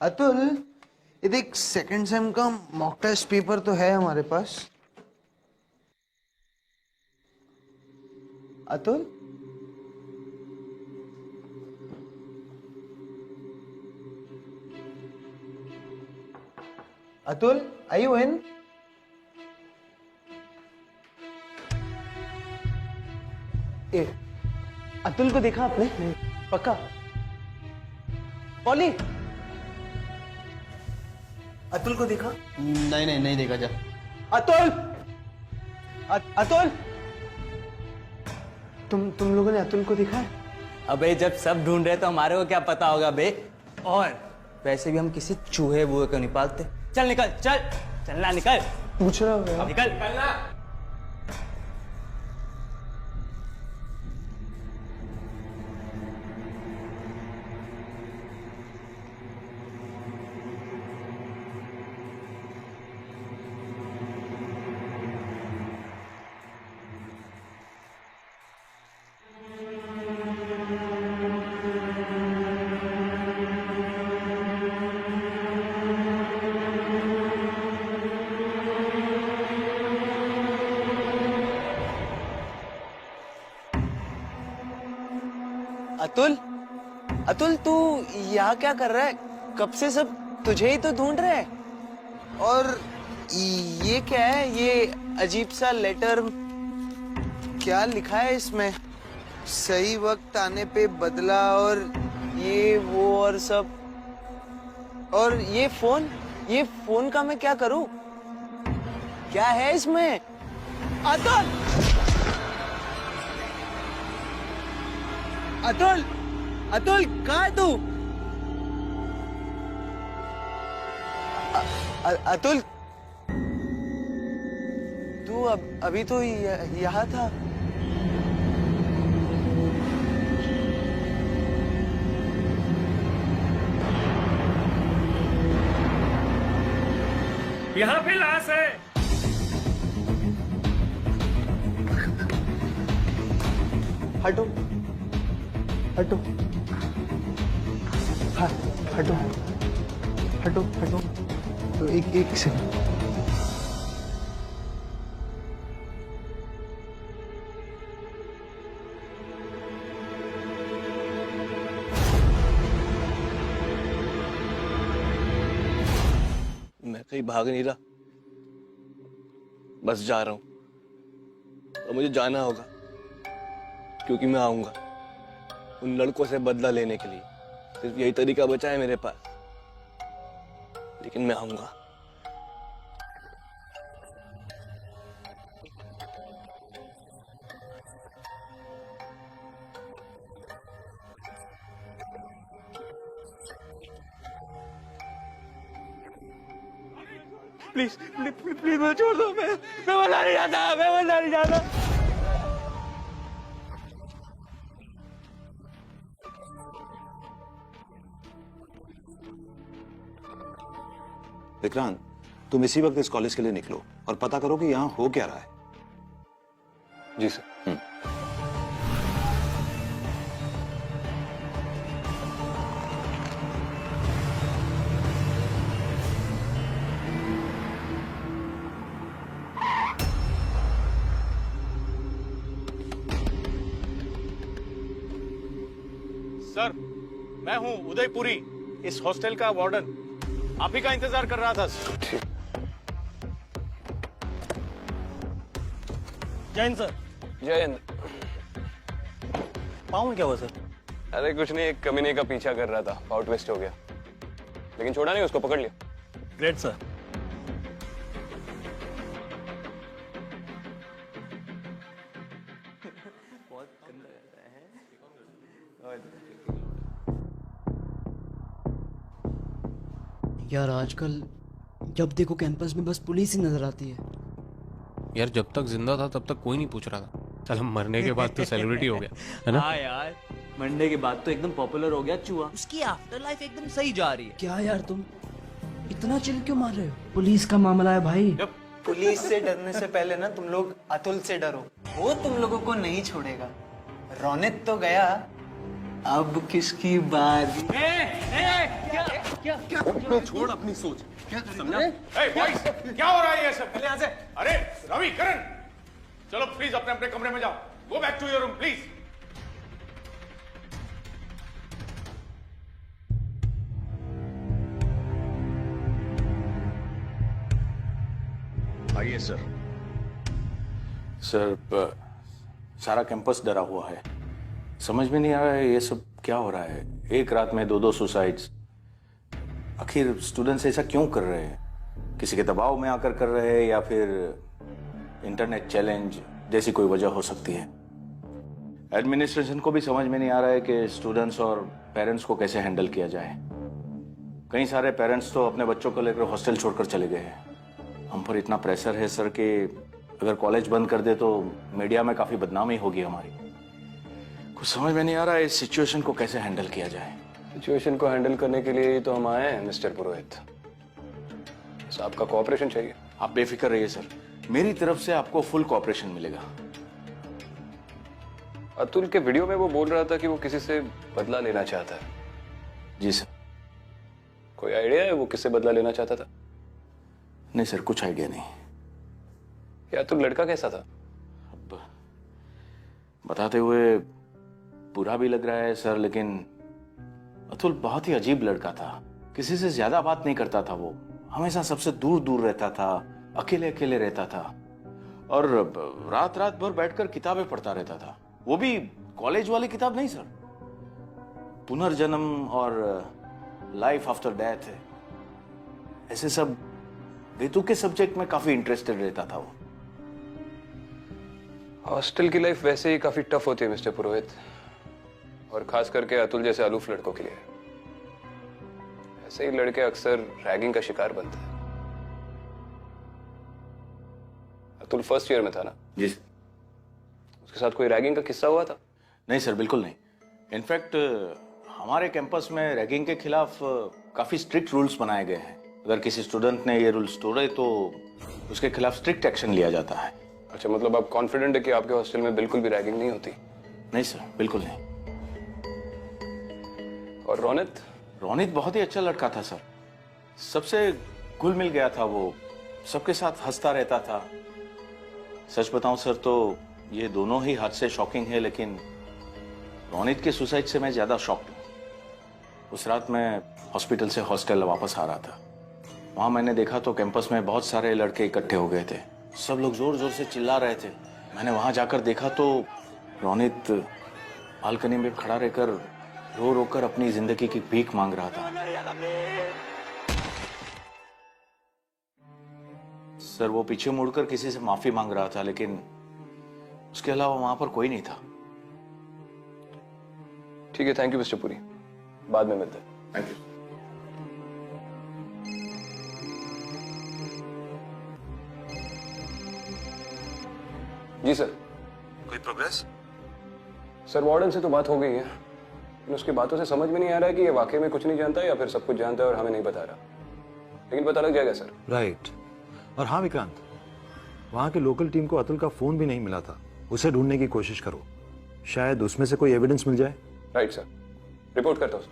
अतुल, ये देख second same का मॉक टेस्ट पेपर तो है हमारे पास। Atul, Atul, are you in? ए, अतुल को देखा आपने? नहीं। पक्का? पॉली, अतुल को देखा? नहीं देखा। जा अतुल, अतुल, तुम लोगों ने अतुल को देखा है? अबे जब सब ढूंढ रहे तो हमारे को क्या पता होगा बे। और वैसे भी हम किसी चूहे बुहे को नहीं पालते। चल निकल, चलना निकल। पूछ रहा हूँ यार। निकलना। अतुल तू यहाँ क्या कर रहा है? कब से सब तुझे ही तो ढूंढ रहे हैं। और ये क्या है? ये अजीब सा लेटर, क्या लिखा है इसमें? सही वक्त आने पे बदला और ये वो और सब। और ये फोन का मैं क्या करूं? क्या है इसमें? अतुल, अतुल, अतुल, कहाँ है तू? अतुल, तू अभी तो यहाँ था। यहाँ पे लाश है। हटो, हटो, हाँ, हटो, हटो, हटो। तो एक सेकंड। मैं कहीं भाग नहीं रहा, बस जा रहा हूं। और मुझे जाना होगा क्योंकि मैं आऊंगा उन लड़कों से बदला लेने के लिए। सिर्फ यही तरीका बचा है मेरे पास, लेकिन मैं आऊंगा। प्लीज मुझे छोड़ दो। मैं मरना नहीं चाहता, मैं मरना नहीं चाहता। विक्रांत, तुम इसी वक्त इस कॉलेज के लिए निकलो और पता करो कि यहाँ हो क्या रहा है। जी सर। सर, मैं हूँ उदयपुरी, इस हॉस्टल का वार्डन। आप ही का इंतजार कर रहा था। जय हिंद सर। जय हिंद। पाँव में क्या हुआ सर? अरे कुछ नहीं, एक कमीने का पीछा कर रहा था, पाव ट्विस्ट हो गया, लेकिन छोड़ा नहीं, उसको पकड़ लिया। Great sir. यार आजकल जब देखो कैंपस में बस पुलिस ही नजर आती है। यार जब तक जिंदा था तब तक कोई नहीं पूछ रहा था, चल हम मरने के बाद तो सेलिब्रिटी हो गया है ना। हाँ यार, मंडे के बाद तो एकदम पॉपुलर हो गया चूहा। उसकी आफ्टर लाइफ एकदम सही जा रही है। क्या यार तुम इतना चिल क्यों मार रहे हो? पुलिस का मामला है भाई। पुलिस से डरने से पहले ना तुम लोग अतुल से डरो। वो तुम लोगों को नहीं छोड़ेगा। रोनित तो गया, अब किसकी बारी? छोड़ अपनी सोच। ए बॉयज, क्या हो रहा है ये सब? यहाँ से। अरे रवि, करण, चलो प्लीज अपने अपने कमरे में जाओ। Go back to your room please. आइए सर। सर, सारा कैंपस डरा हुआ है। समझ में नहीं आ रहा है ये सब क्या हो रहा है। एक रात में 2-2 सुसाइड्स। आखिर स्टूडेंट्स ऐसा क्यों कर रहे हैं? किसी के दबाव में आकर कर रहे हैं या फिर इंटरनेट चैलेंज जैसी कोई वजह हो सकती है। एडमिनिस्ट्रेशन को भी समझ में नहीं आ रहा है कि स्टूडेंट्स और पेरेंट्स को कैसे हैंडल किया जाए। कई सारे पेरेंट्स तो अपने बच्चों को लेकर हॉस्टल छोड़कर चले गए हैं। हम पर इतना प्रेशर है सर कि अगर कॉलेज बंद कर दे तो मीडिया में काफी बदनामी होगी हमारी। कुछ समझ में नहीं आ रहा है इस सिचुएशन को कैसे हैंडल किया जाए। सिचुएशन को हैंडल करने के लिए ही तो हम आए हैं मिस्टर पुरोहित। बस आपका कोऑपरेशन चाहिए। आप बेफिक्र रहिए सर, मेरी तरफ से आपको फुल कोऑपरेशन मिलेगा। अतुल के वीडियो में वो बोल रहा था कि वो किसी से बदला लेना चाहता है। जी सर। कोई आइडिया है वो किससे बदला लेना चाहता था? नहीं सर, कुछ आइडिया नहीं। या अतुल लड़का कैसा था? अब बताते हुए बुरा भी लग रहा है सर, लेकिन अतुल बहुत ही अजीब लड़का था। किसी से ज्यादा बात नहीं करता था। वो हमेशा सबसे दूर दूर रहता था, अकेले अकेले रहता था और रात रात भर बैठकर किताबें पढ़ता रहता था। वो भी कॉलेज वाली किताब नहीं सर, पुनर्जन्म और लाइफ आफ्टर डेथ, ऐसे सब बेतुके के सब्जेक्ट में काफी इंटरेस्टेड रहता था वो। हॉस्टल की लाइफ वैसे ही काफी टफ होती है मिस्टर पुरोहित, और खास करके अतुल जैसे अलूफ लड़कों के लिए। ऐसे ही लड़के अक्सर रैगिंग का शिकार बनते हैं। अतुल फर्स्ट ईयर में था ना? जी सर। उसके साथ कोई रैगिंग का किस्सा हुआ था? नहीं सर, बिल्कुल नहीं। इनफैक्ट हमारे कैंपस में रैगिंग के खिलाफ काफी स्ट्रिक्ट रूल्स बनाए गए हैं। अगर किसी स्टूडेंट ने ये रूल्स तोड़े तो उसके खिलाफ स्ट्रिक्ट एक्शन लिया जाता है। अच्छा, मतलब आप कॉन्फिडेंट है कि आपके हॉस्टल में बिल्कुल भी रैगिंग नहीं होती? नहीं सर, बिल्कुल नहीं। और रोनित? रोनित बहुत ही अच्छा लड़का था सर, सबसे घुल मिल गया था। वो सबके साथ हंसता रहता था। सच बताऊं सर तो ये दोनों ही हद से शॉकिंग है, लेकिन रोनित के सुसाइड से मैं ज्यादा शॉक्ड हूं। उस रात मैं हॉस्पिटल से हॉस्टल वापस आ रहा था। वहां मैंने देखा तो कैंपस में बहुत सारे लड़के इकट्ठे हो गए थे। सब लोग जोर जोर से चिल्ला रहे थे। मैंने वहां जाकर देखा तो रोनित बालकनी में खड़ा रहकर रो रो कर अपनी जिंदगी की भीख मांग रहा था। सर, वो पीछे मुड़कर किसी से माफी मांग रहा था, लेकिन उसके अलावा वहां पर कोई नहीं था। ठीक है, थैंक यू मिस्टर पुरी, बाद में मिलते हैं। Thank you. जी सर। कोई प्रोग्रेस? सर, वार्डन से तो बात हो गई है, लेकिन उसकी बातों से समझ में नहीं आ रहा है कि ये वाकई में कुछ नहीं जानता है या फिर सब कुछ जानता है और हमें नहीं बता रहा। लेकिन पता लग जाएगा सर। राइट। और हाँ विक्रांत, वहां की लोकल टीम को अतुल का फोन भी नहीं मिला था। उसे ढूंढने की कोशिश करो, शायद उसमें से कोई एविडेंस मिल जाए। राइट सर, रिपोर्ट करता हूँ।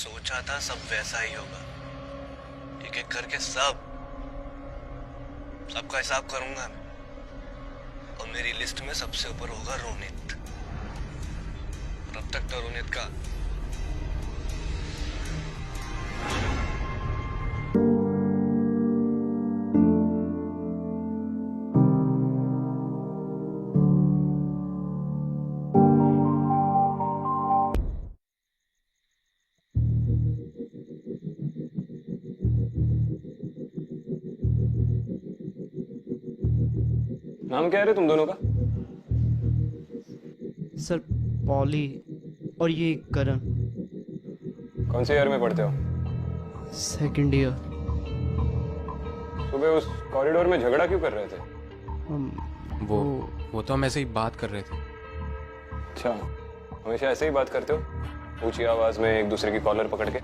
सोचा था सब वैसा ही होगा। एक एक करके सबका हिसाब करूंगा मैं, और मेरी लिस्ट में सबसे ऊपर होगा रोनित। और अब तक तो रोनित का नाम क्या है रे तुम दोनों का? सर पॉली और ये करण, कौन से ईयर में पढ़ते हो? Second year. सुबह उस कॉरिडोर में झगड़ा क्यों कर रहे थे? वो तो हम ऐसे ही बात कर रहे थे। अच्छा, हमेशा ऐसे ही बात करते हो, ऊंची आवाज में एक दूसरे की कॉलर पकड़ के?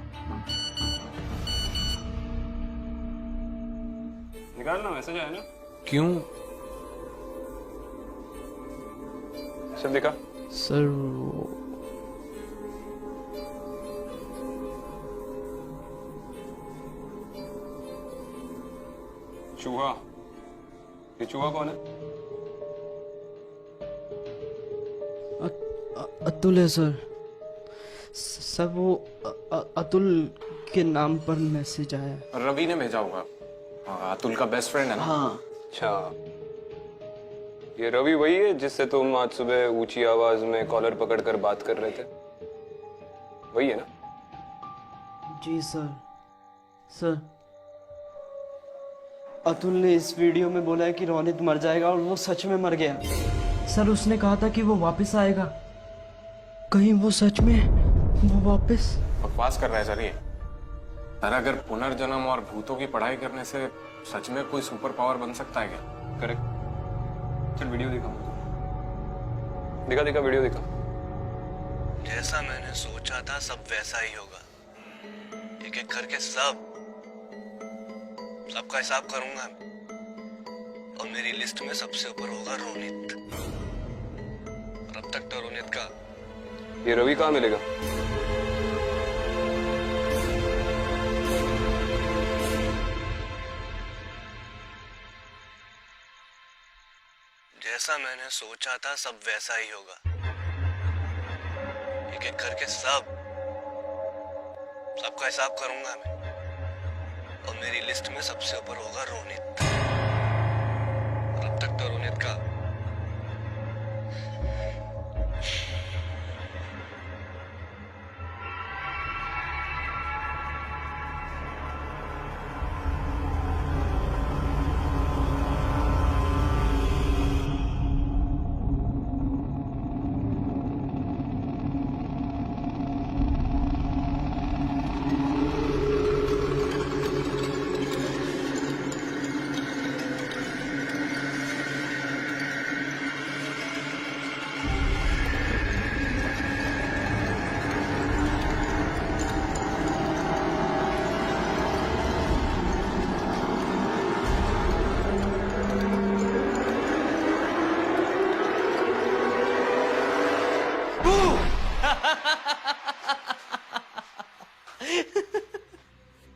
निकालना मैसेज आया ना? क्यों? सब दिखा? सर चूहा, ये चूहा कौन है? अतुल है सर। सर वो अतुल के नाम पर मैसेज आया है। रवि ने भेजा होगा। हाँ, अतुल का बेस्ट फ्रेंड है ना। हाँ अच्छा, ये रवि वही है जिससे तुम आज सुबह ऊंची आवाज में कॉलर पकड़कर बात कर रहे थे? वही है ना? जी सर। सर अतुल ने इस वीडियो में बोला है कि रोनित मर जाएगा, और वो सच में मर गया। सर उसने कहा था कि वो वापस आएगा। कहीं वो सच में वो वापस? बकवास कर रहा है सर ये। सर अगर पुनर्जन्म और भूतों की पढ़ाई करने से सच में कोई सुपर पावर बन सकता है क्या? करेक्ट। चल वीडियो दिखा, दिखा दिखा वीडियो दिखा। जैसा मैंने सोचा था सब वैसा ही होगा। एक एक करके सबका हिसाब करूंगा मैं, और मेरी लिस्ट में सबसे ऊपर होगा रोनित। और अब तक तो रोनित का ये रवि कहाँ मिलेगा? जैसा मैंने सोचा था सब वैसा ही होगा। एक एक करके सबका हिसाब करूंगा मैं, और मेरी लिस्ट में सबसे ऊपर होगा रोनित। और अब तक तो रोनित का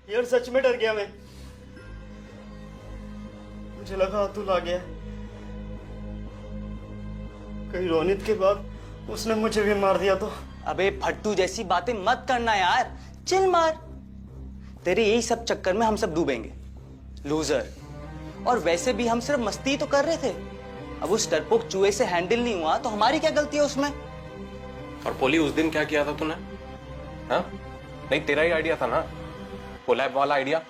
यार सच में डर गया मैं। मुझे लगा अतुल आ गया। कहीं रोनित के बाद उसने मुझे भी मार दिया तो? अबे फट्टू जैसी बातें मत करना यार, चिल मार। तेरे यही सब चक्कर में हम सब डूबेंगे, लूजर। और वैसे भी हम सिर्फ मस्ती तो कर रहे थे। अब उस डरपोक चूहे से हैंडल नहीं हुआ तो हमारी क्या गलती है उसमें? और पोली उस दिन क्या किया था तूने? हाँ? नहीं तेरा ही आइडिया था ना, कोलैब वाला आइडिया।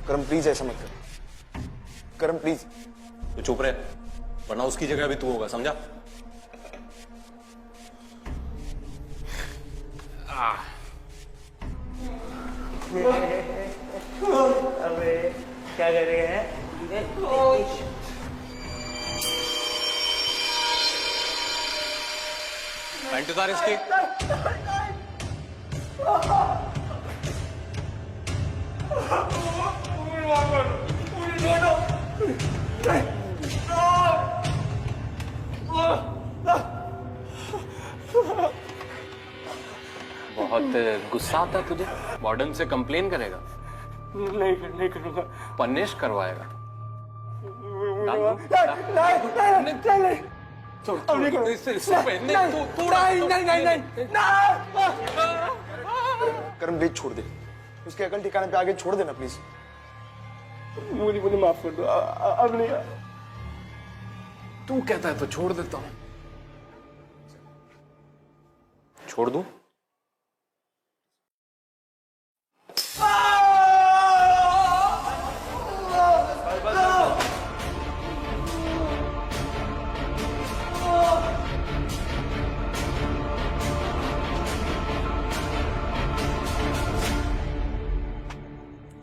करम प्लीज ऐसा मत कर। करम प्लीज। तो चुप रहे, वरना उसकी जगह भी तू होगा, समझा? अबे क्या कर रहे हैं? पैंट उतार इसकी। बहुत गुस्सा आता है तुझे? वार्डन से कंप्लेन करेगा? नहीं करूंगा। पनिश करवाएगा? करम प्लीज छोड़ दे, उसके अकल ठिकाने पे आगे छोड़ देना प्लीज। मुझे माफ कर दो, अब नहीं। तू कहता है तो छोड़ देता हूं। छोड़ दूं?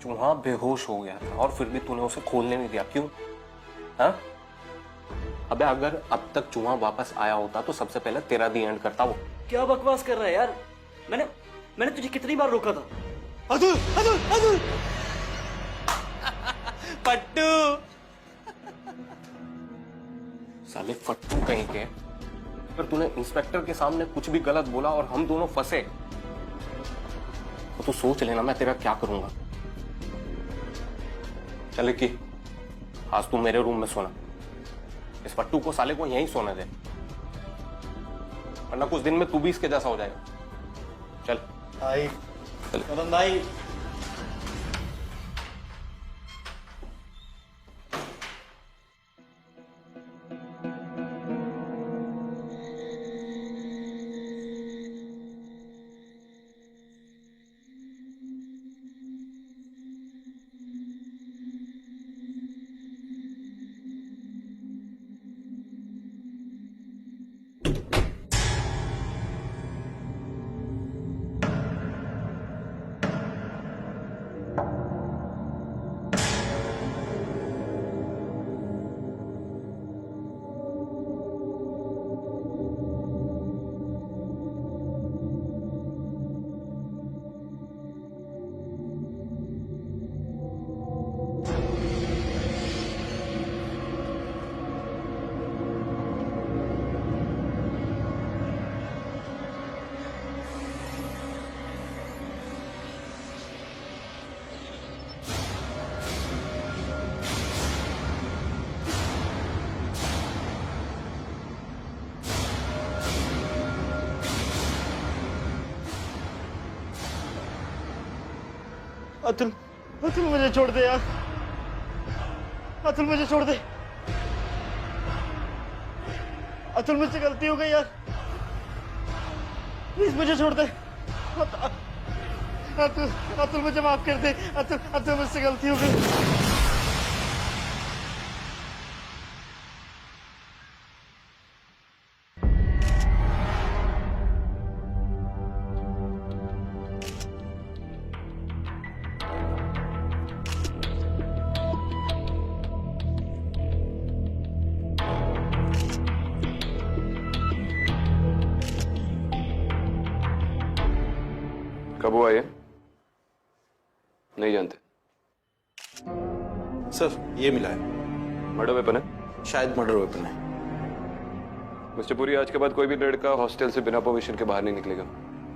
चूहा बेहोश हो गया था और फिर भी तूने उसे खोलने नहीं दिया, क्यों? हाँ? अबे अगर अब तक चूहा वापस आया होता तो सबसे पहले तेरा दी एंड करता वो। क्या बकवास कर रहा है यार? मैंने तुझे कितनी बार रोका था? अतुल अतुल अतुल पट्टू। साले फट्टू कहीं के। अगर तूने इंस्पेक्टर के सामने कुछ भी गलत बोला और हम दोनों फंसे तो तू सोच लेना मैं तेरा क्या करूंगा। चले कि आज तू मेरे रूम में सोना, इस फट्टू को साले को यहीं सोने दे, वरना कुछ दिन में तू भी इसके जैसा हो जाएगा। चल भाई, कदम भाई, अतुल अतुल मुझे छोड़ दे यार, अतुल मुझे छोड़ दे, अतुल मुझसे गलती हो गई यार, प्लीज मुझे छोड़ दे। अतुल अतुल मुझे माफ कर दे, अतुल अतुल मुझसे गलती हो गई। कब हुआ ये? नहीं जानते? सर ये मिला है, मर्डर वेपन है? शायद मर्डर वेपन है। मिस्टर पुरी, आज के बाद कोई भी लड़का हॉस्टल से बिना परमिशन के बाहर नहीं निकलेगा।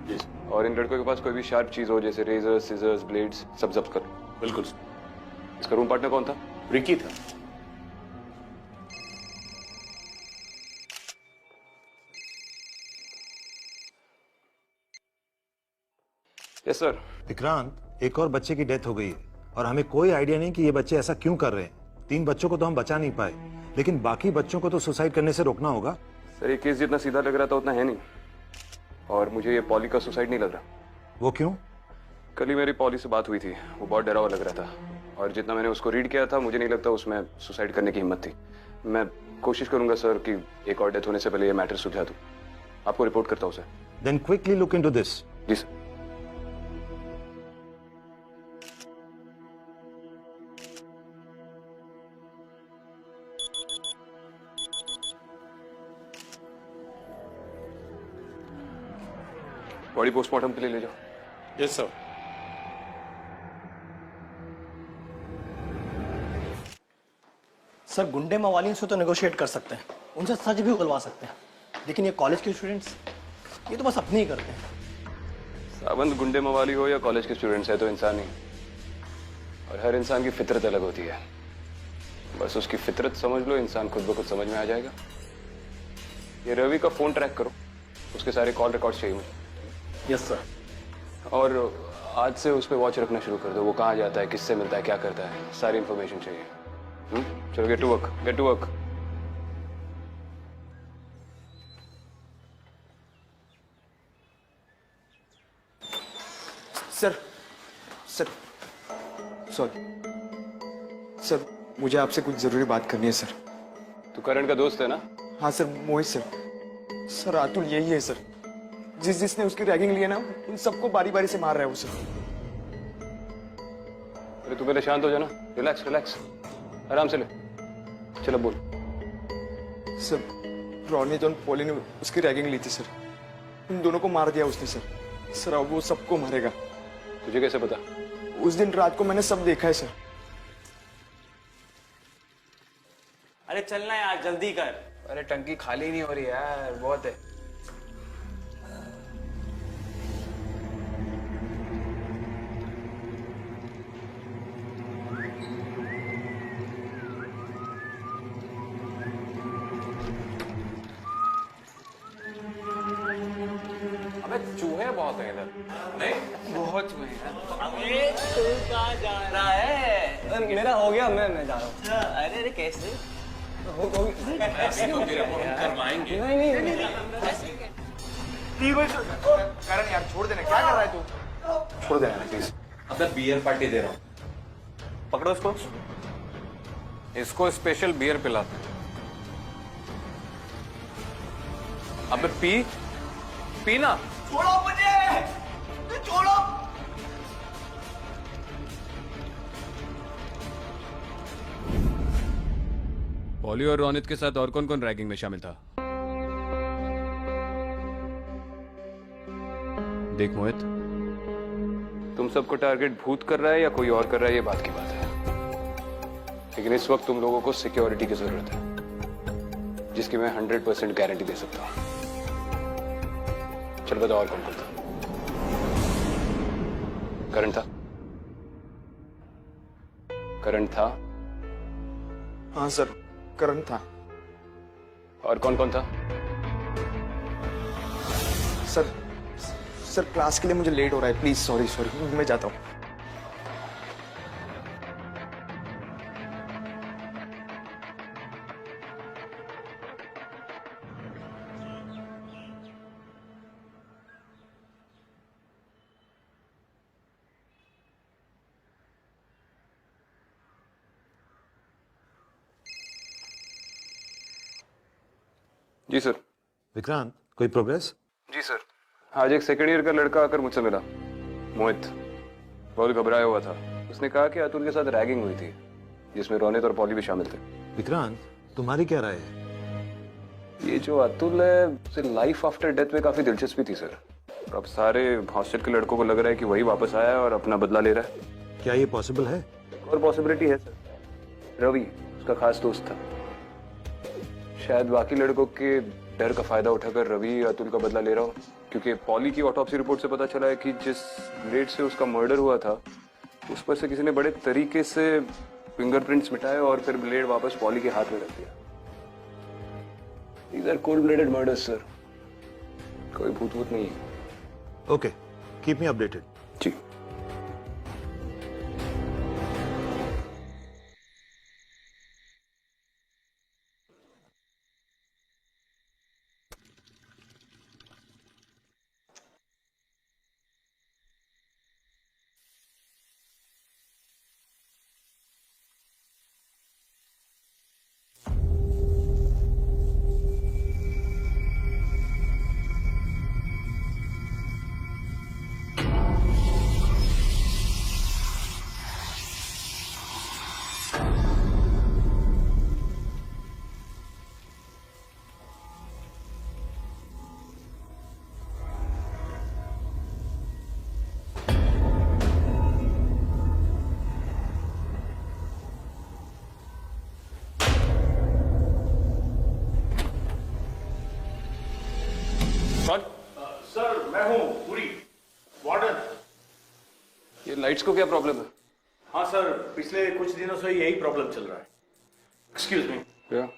जी और इन लड़कों के पास कोई भी शार्प चीज हो जैसे रेजर्स, सीजर्स, ब्लेड्स, सब जब्त करो। बिल्कुल। इसका रूम पार्टनर कौन था? रिकी था। Yes sir. विक्रांत, एक और बच्चे की डेथ हो गई है और हमें कोई आइडिया नहीं कि ये बच्चे ऐसा क्यों कर रहे हैं। 3 बच्चों को तो हम बचा नहीं पाए, लेकिन बाकी बच्चों को तो सुसाइड करने से रोकना होगा। सर ये केस जितना सीधा लग रहा था उतना है नहीं, और मुझे ये पॉली का सुसाइड नहीं लग रहा। वो क्यों? कल ही मेरी पॉली से बात हुई थी, वो बहुत डरा हुआ लग रहा था, और जितना मैंने उसको रीड किया था मुझे नहीं लगता उसमें सुसाइड करने की हिम्मत थी। मैं कोशिश करूंगा सर कि एक और डेथ होने से पहले ये मैटर सुलझा दूं। आपको रिपोर्ट करता हूं sir. Then quickly look into this. जी सर। बॉडी पोस्टमार्टम के लिए ले जाओ। Yes sir. सर गुंडे मवालियों से तो नेगोशिएट कर सकते हैं, उनसे सच भी उगलवा सकते हैं, लेकिन ये कॉलेज के स्टूडेंट्स ये तो बस अपने ही करते हैं। सावंत गुंडे मवाली हो या कॉलेज के स्टूडेंट्स है तो इंसान ही, और हर इंसान की फितरत अलग होती है। बस उसकी फितरत समझ लो, इंसान खुद ब खुद समझ में आ जाएगा। ये रवि का फोन ट्रैक करो, उसके सारे कॉल रिकॉर्ड्स चाहिए मुझे। Yes sir. और आज से उस पर वॉच रखना शुरू कर दो, वो कहाँ जाता है, किससे मिलता है, क्या करता है, सारी इंफॉर्मेशन चाहिए। चलो get to work, get to work. Sir sir sorry sir, मुझे आपसे कुछ जरूरी बात करनी है सर। तू करण का दोस्त है ना? हाँ सर, मोहित सर। सर अतुल यही है सर, जिसने उसकी रैगिंग ली है ना, उन सबको बारी बारी से मार रहा है वो सर। अरे तू पहले शांत हो जाना, रिलैक्स रिलैक्स, आराम से ले। चलो बोल। सर रोनित और पॉली ने उसकी रैगिंग ली थी सर, उन दोनों को मार दिया उसने सर। सर अब वो सबको मारेगा। तुझे कैसे पता? उस दिन रात को मैंने सब देखा है सर। अरे चलना यार, जल्दी कर। अरे टंकी खाली नहीं हो रही यार, बहुत है। अबे चूहे बहुत हैं इधर। नहीं बहुत हुए हैं। अबे तू कहाँ जा रहा है? मेरा हो गया, मैं जा रहा हूँ। अरे अरे कैसे? करवाएंगे। करण यार छोड़ देना, क्या कर रहा है तू? छोड़ देना प्लीज। अबे बियर पार्टी दे रहा हूँ, पकड़ो इसको, इसको स्पेशल बियर पिलाते हैं। अबे पी पीना। छोड़ो मुझे, छोड़ो। पॉली और रोनित के साथ और कौन कौन रैगिंग में शामिल था? देख मोहित, तुम सबको टारगेट भूत कर रहा है या कोई और कर रहा है, ये बात की बात है, लेकिन इस वक्त तुम लोगों को सिक्योरिटी की जरूरत है, जिसकी मैं 100% गारंटी दे सकता हूं। चल बताओ और कौन कौन था? करण था? करण था? हाँ सर, करण था। और कौन कौन था? सर क्लास के लिए मुझे लेट हो रहा है, प्लीज सॉरी सॉरी, मैं जाता हूँ। जी सर। विक्रांत, कोई प्रोग्रेस? जी सर, आज एक सेकेंड ईयर का लड़का आकर मुझसे मिला, मोहित। बहुत घबराया हुआ था। उसने कहा कि अतुल के साथ रैगिंग हुई थी, जिसमें रोनित और पॉली भी शामिल थे। विक्रांत, तुम्हारी क्या राय है? ये जो अतुल है, उसे लाइफ आफ्टर डेथ में काफी दिलचस्पी थी सर। और अब सारे हॉस्टल के लड़कों को लग रहा है कि वही वापस आया है और अपना बदला ले रहा है। क्या ये पॉसिबल है? और पॉसिबिलिटी है सर, रवि उसका खास दोस्त था। शायद बाकी लड़कों के डर का फायदा उठाकर रवि अतुल का बदला ले रहा हो, क्योंकि पॉली की ऑटोप्सी रिपोर्ट से पता चला है कि जिस ब्लेड से उसका मर्डर हुआ था, उस पर से किसी ने बड़े तरीके से फिंगरप्रिंट्स मिटाए और फिर ब्लेड वापस पॉली के हाथ में रख दिया। These are cold-blooded murders, sir. कोई भूत नहीं है। Okay, keep me updated. जी। लाइट्स को क्या प्रॉब्लम है? हाँ सर, पिछले कुछ दिनों से यही प्रॉब्लम चल रहा है। Excuse me. क्या?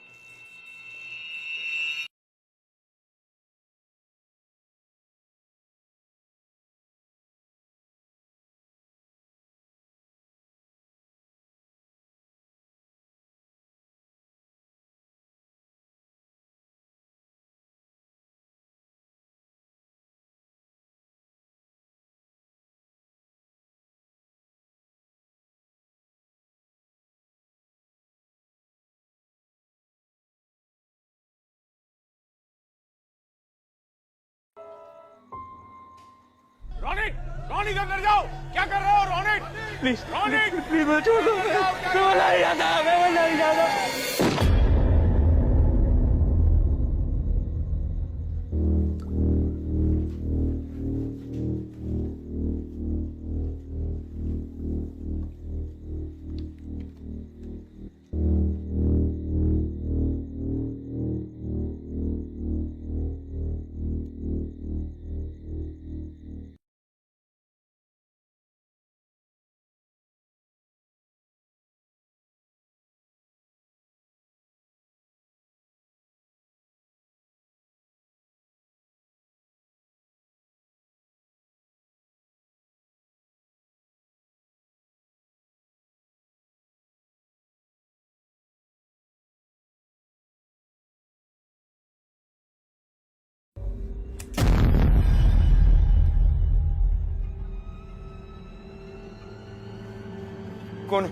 कौन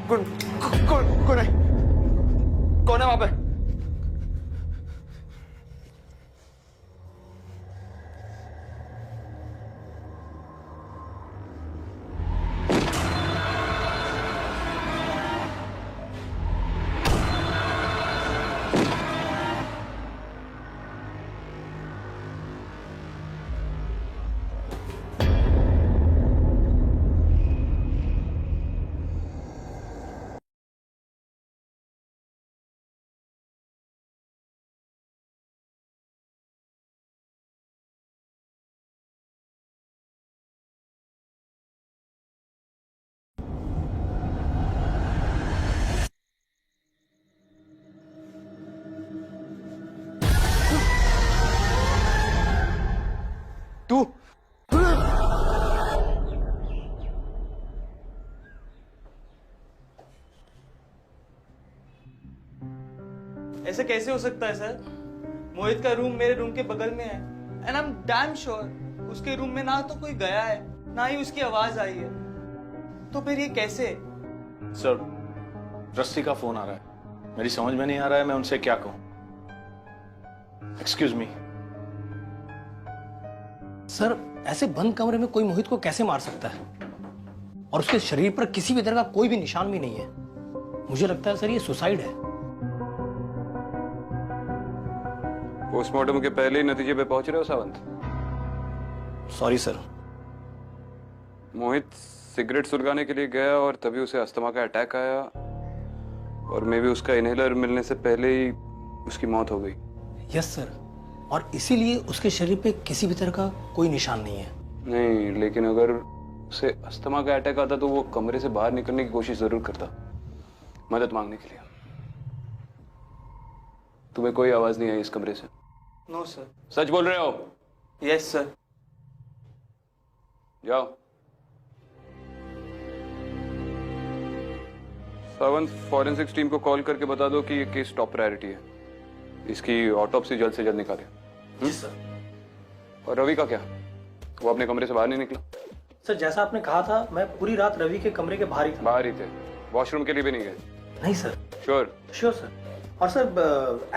कौन कौन कौन है? कौन है वहां पे? तू ऐसे कैसे हो सकता है सर? मोहित का रूम मेरे रूम के बगल में है and I am damn sure उसके रूम में ना तो कोई गया है ना ही उसकी आवाज आई है। तो फिर ये कैसे? सर, रस्सी का फोन आ रहा है। मेरी समझ में नहीं आ रहा है मैं उनसे क्या कहूं। Excuse me. सर, ऐसे बंद कमरे में कोई मोहित को कैसे मार सकता है? और उसके शरीर पर किसी भी तरह का कोई भी निशान भी नहीं है। मुझे लगता है सर ये सुसाइड है। पोस्टमार्टम के पहले ही नतीजे पे पहुंच रहे हो Sawant? Sorry sir. Mohit cigarette सुलगाने के लिए गया और तभी उसे अस्थमा का अटैक आया और मे भी उसका इनहेलर मिलने से पहले ही उसकी मौत हो गई। यस सर, और इसीलिए उसके शरीर पे किसी भी तरह का कोई निशान नहीं है। नहीं, लेकिन अगर उसे अस्थमा का अटैक आता तो वो कमरे से बाहर निकलने की कोशिश जरूर करता, मदद मांगने के लिए। तुम्हें कोई आवाज नहीं आई इस कमरे से? No sir. सच बोल रहे हो? Yes sir. जाओ। सावंत, फॉरेंसिक्स टीम को कॉल करके बता दो कि ये केस टॉप प्रायोरिटी है। इसकी ऑटोप्सी जल्द से जल्द निकाले। जी सर। और रवि का क्या? वो अपने कमरे से बाहर नहीं निकला? सर, जैसा आपने कहा था, मैं पूरी रात रवि के कमरे के बाहर ही था। बाहर ही थे? वॉशरूम के लिए भी नहीं गए? नहीं सर। श्योर? Sure sir. और सर,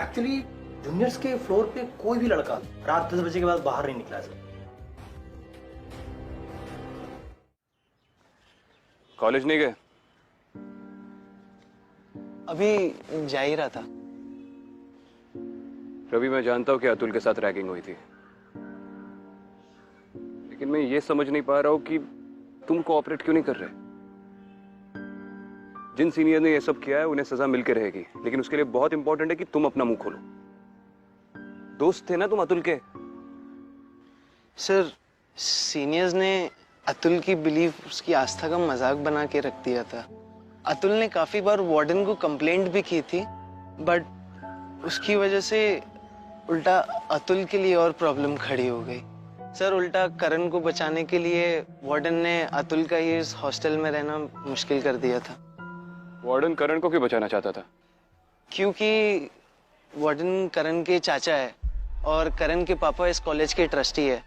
एक्चुअली जूनियर्स के फ्लोर पे कोई भी लड़का रात 10 बजे के बाद बाहर नहीं निकला सर। कॉलेज नहीं गए? अभी जा ही रहा था। रवि, मैं जानता हूं कि अतुल के साथ रैगिंग हुई थी, लेकिन मैं ये समझ नहीं पा रहा हूं कि तुम कोऑपरेट क्यों नहीं कर रहे। जिन सीनियर ने ये सब किया है उन्हें सजा मिलकर रहेगी, लेकिन उसके लिए बहुत इंपॉर्टेंट है कि तुम अपना मुंह खोलो। दोस्त थे ना तुम अतुल के। सर, सीनियर्स ने अतुल की बिलीफ, उसकी आस्था का मजाक बना के रख दिया था। अतुल ने काफी बार वार्डन को कंप्लेंट भी की थी, बट उसकी वजह से उल्टा अतुल के लिए और प्रॉब्लम खड़ी हो गई। सर, उल्टा करण को बचाने के लिए वार्डन ने अतुल का ये इस हॉस्टल में रहना मुश्किल कर दिया था। वार्डन करण को क्यों बचाना चाहता था? क्योंकि वार्डन करण के चाचा है और करण के पापा इस कॉलेज के ट्रस्टी है।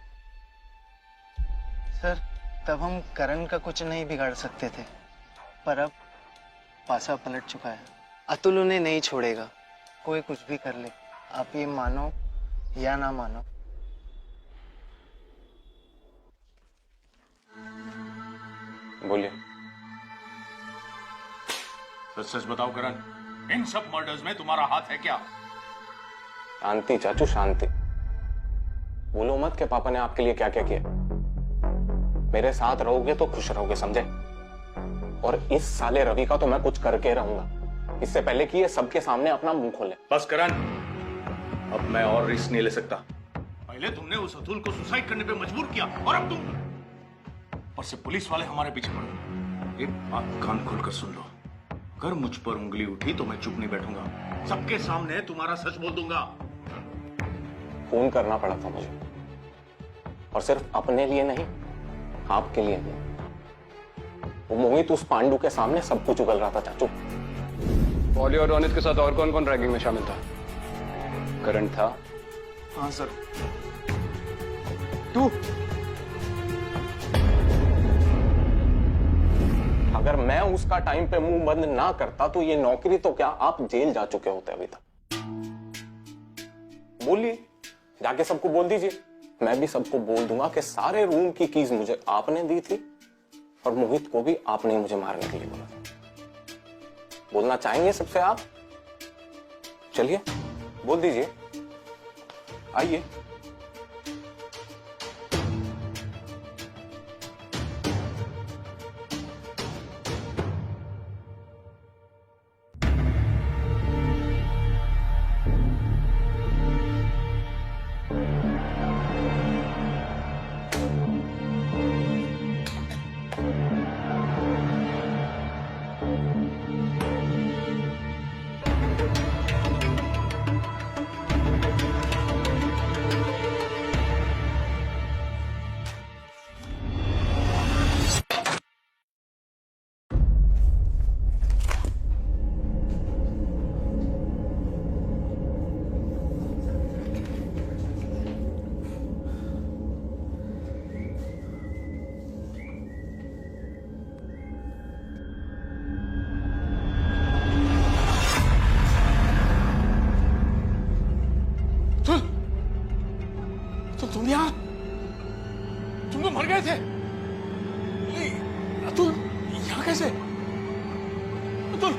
सर, तब हम करण का कुछ नहीं बिगाड़ सकते थे, पर अब पासा पलट चुका है। अतुल उन्हें नहीं छोड़ेगा, कोई कुछ भी कर ले। आप ये मानो या ना मानो। बोलिए। सच सच बताओ करण, इन सब मर्डर्स में तुम्हारा हाथ है क्या? शांति चाचू शांति। बोलो मत कि पापा ने आपके लिए क्या क्या किया। मेरे साथ रहोगे तो खुश रहोगे, समझे? और इस साले रवि का तो मैं कुछ करके रहूंगा, इससे पहले कि ये सबके सामने अपना मुंह खोले। बस करण, अब मैं और रिस्क नहीं ले सकता। पहले तुमने उस अतुल को सुसाइड करने पे मजबूर किया और अब तुम और से पुलिस वाले हमारे पीछे पड़े। एक बात कान खोलकर सुन लो, अगर मुझ पर उंगली उठी तो मैं चुप नहीं बैठूंगा, सबके सामने तुम्हारा सच बोल दूंगा। फोन करना पड़ा था मुझे, और सिर्फ अपने लिए नहीं, आपके लिए भी। वो मोहित उस पांडु के सामने सब कुछ उगल रहा था चाचू। पॉली और रोनित के साथ और कौन कौन रैगिंग में शामिल था? करण था। हाँ सर। तू? अगर मैं उसका टाइम पे मुंह बंद ना करता तो ये नौकरी तो क्या, आप जेल जा चुके होते अभी तक। बोलिए, जाके सबको बोल दीजिए। मैं भी सबको बोल दूंगा कि सारे रूम की कीज मुझे आपने दी थी और मोहित को भी आपने ही मुझे मारने के लिए बोला था। बोलना चाहेंगे सबसे आप? चलिए बोल दीजिए, आइए। तुम यहाँ, तुम तो मर गए थे। अतुल यहाँ कैसे? अतुल,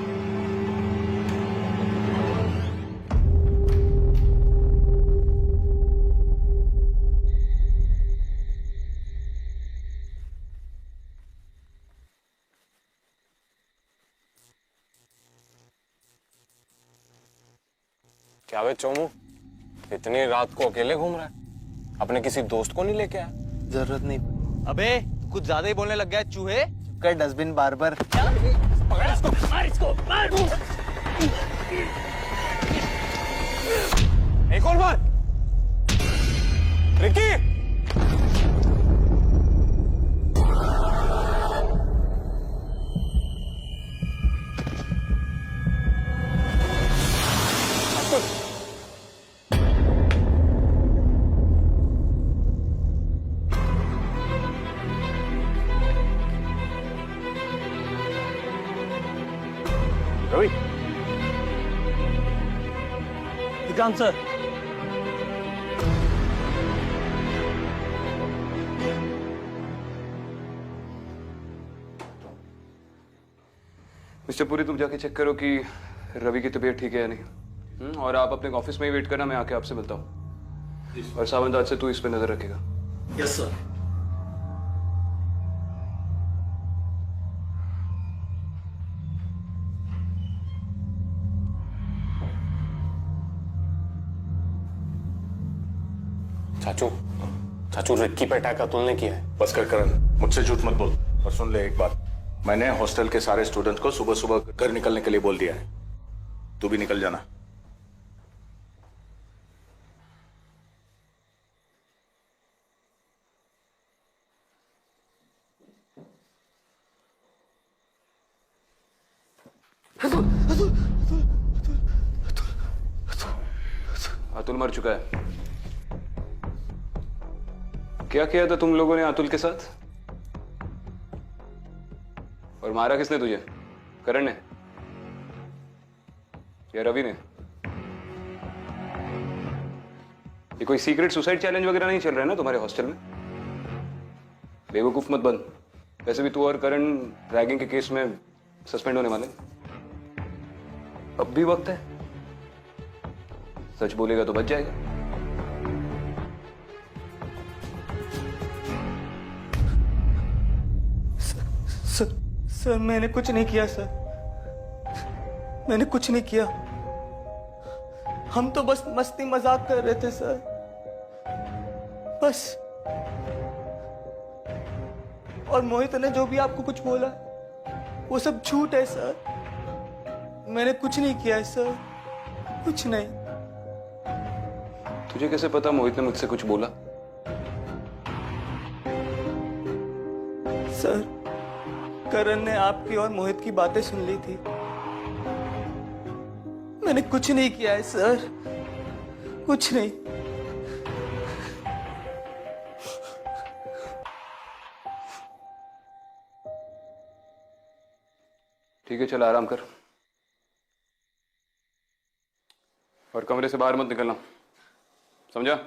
क्या वे चोमू, इतनी रात को अकेले घूम रहा है? अपने किसी दोस्त को नहीं लेके आया? जरूरत नहीं। अबे कुछ ज्यादा ही बोलने लग गया चूहे। कर डस्टबिन बार बार। पकड़ इसको, मार इसको, मार। एक और बार। Ricky, Ravi, Vikrant sir. Mister Puri, तुम जाके चेक करो कि रवि की तबीयत ठीक है या नहीं। और आप अपने ऑफिस में ही वेट करना, मैं आके आपसे मिलता हूँ। और सावंत से तू इस पे नजर रखेगा। Yes sir. चाचू चाचू रिक्की पे अटैक अतुल ने किया है। बस कर करण, मुझसे झूठ मत बोल। और सुन ले एक बात, मैंने हॉस्टल के सारे स्टूडेंट्स को सुबह सुबह घर निकलने के लिए बोल दिया है। तू भी निकल जाना। अतुल मर चुका है। क्या किया था तुम लोगों ने अतुल के साथ? और मारा किसने तुझे? करण ने या रवि ने? ये कोई सीक्रेट सुसाइड चैलेंज वगैरह नहीं चल रहा है ना तुम्हारे हॉस्टल में? बेवकूफ मत बन। वैसे भी तू और करण रैगिंग के केस में सस्पेंड होने वाले। अब भी वक्त है, सच बोलेगा तो बच जाएगा। सर मैंने कुछ नहीं किया सर, मैंने कुछ नहीं किया। हम तो बस मस्ती मजाक कर रहे थे सर, बस। और मोहित ने जो भी आपको कुछ बोला वो सब झूठ है सर। मैंने कुछ नहीं किया है सर, कुछ नहीं। तुझे कैसे पता मोहित ने मुझसे कुछ बोला? सर करण ने आपकी और मोहित की बातें सुन ली थी। मैंने कुछ नहीं किया है सर, कुछ नहीं। ठीक है, चल आराम कर और कमरे से बाहर मत निकलना, समझा?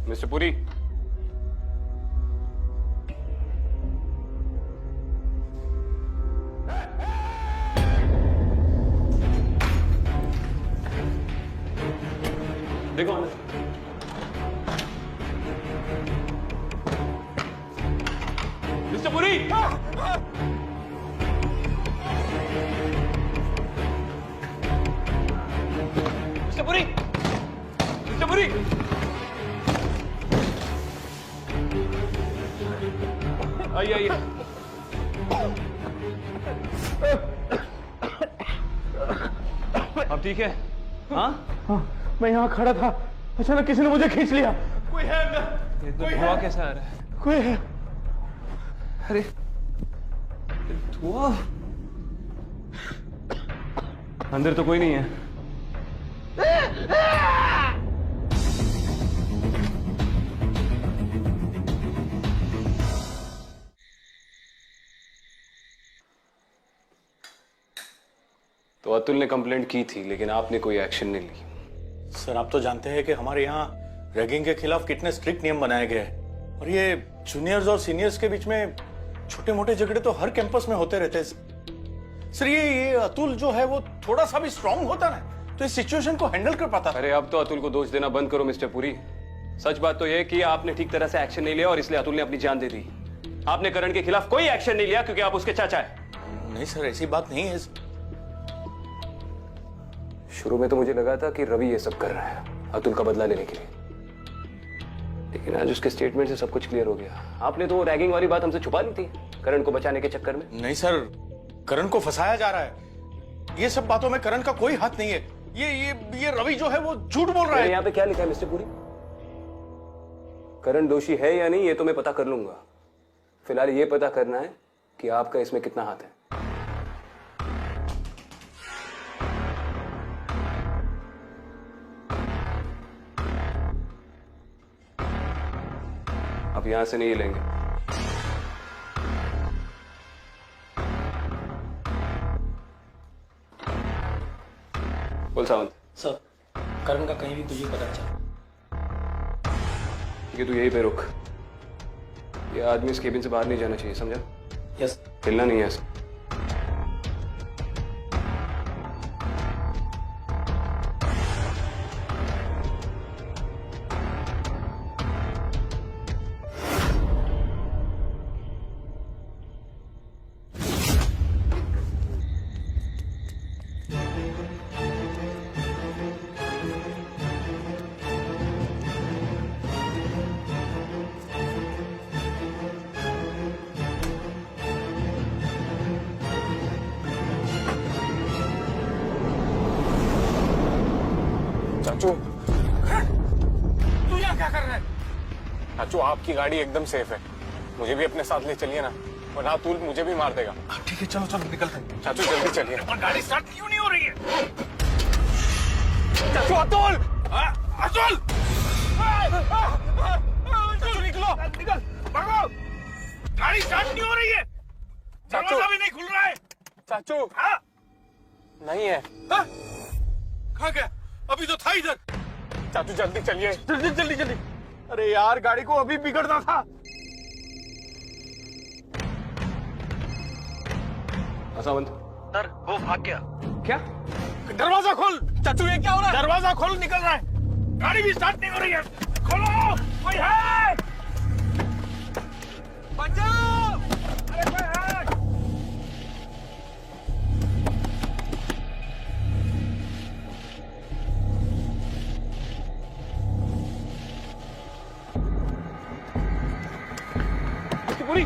मिस्टर पुरी, देखो mister Puri, mister Puri, mister Puri, आइए आइए। अब ठीक है? हाँ, मैं यहाँ खड़ा था, अचानक किसी ने मुझे खींच लिया। कोई है अंदर? ये तो धुआं कैसा आ रहा है? कोई है? अरे धुआं, अंदर तो कोई नहीं है। तो अतुल ने कंप्लेंट की थी लेकिन आपने कोई एक्शन नहीं ली। सर आप तो जानते हैं कि हमारे यहाँ रैगिंग के खिलाफ कितने स्ट्रिक्ट नियम बनाए गए हैं और ये जूनियर्स और सीनियर्स के बीच में छोटे मोटे झगड़े तो हर कैंपस में होते रहते हैं। सर ये अतुल जो है वो थोड़ा सा भी स्ट्रांग होता ना तो इस सिचुएशन को हैंडल कर पाता। अरे अब तो अतुल को दोष देना बंद करो मिस्टर पुरी। सच बात तो यह है कि आपने ठीक तरह से एक्शन नहीं लिया और इसलिए अतुल ने अपनी जान दे दी। आपने करण के खिलाफ कोई एक्शन नहीं लिया क्योंकि आप उसके चाचा है। नहीं सर ऐसी बात नहीं है। शुरू में तो मुझे लगा था कि रवि ये सब कर रहा है अतुल का बदला लेने के लिए, लेकिन आज उसके स्टेटमेंट से सब कुछ क्लियर हो गया। आपने तो रैगिंग वाली बात हमसे छुपा ली थी करण को बचाने के चक्कर में। नहीं सर, करण को फंसाया जा रहा है। ये सब बातों में करण का कोई हाथ नहीं है। ये रवि जो है वो झूठ बोल रहा है। यहाँ पे क्या लिखा है मिस्टर पुरी? करण दोषी है या नहीं ये तो मैं पता कर लूंगा। फिलहाल ये पता करना है कि आपका इसमें कितना हाथ है। आप यहां से नहीं लेंगे। बोल सावंत, सर करण का कहीं भी कुछ भी पता नहीं चला। कि तू यहीं पे रुक। ये आदमी इस केबिन से बाहर नहीं जाना चाहिए, समझा? यस। हिलना नहीं है ऐसा। चाचू, तू यहाँ क्या कर रहा है? चाचू आपकी गाड़ी एकदम सेफ है, मुझे भी अपने साथ ले चलिए ना, वरना अतुल मुझे भी मार देगा। ठीक है चलो चलो निकलते हैं। चाचू जल्दी चलिए। और गाड़ी स्टार्ट क्यों नहीं हो रही है? चाचू अतुल! अतुल! चाचू निकलो, निकल, भागो! गाड़ी स्टार्ट नहीं हो रही है, दरवाजा भी नहीं खुल रहा है। चाचू हाँ? नहीं है। हाँ? कहाँ गया? अभी तो था इधर। चाचू जल्दी चलिए। जल्दी जल्दी जल्दी। अरे यार गाड़ी को अभी बिगड़ना था। सावंत, सर वो भाग गया। क्या? दरवाजा खोल। चाचू ये क्या हो रहा है? दरवाजा खोल, निकल रहा है। गाड़ी भी स्टार्ट नहीं हो रही है। खोलो, कोई है? बचाओ! अरे कोई है? पूरी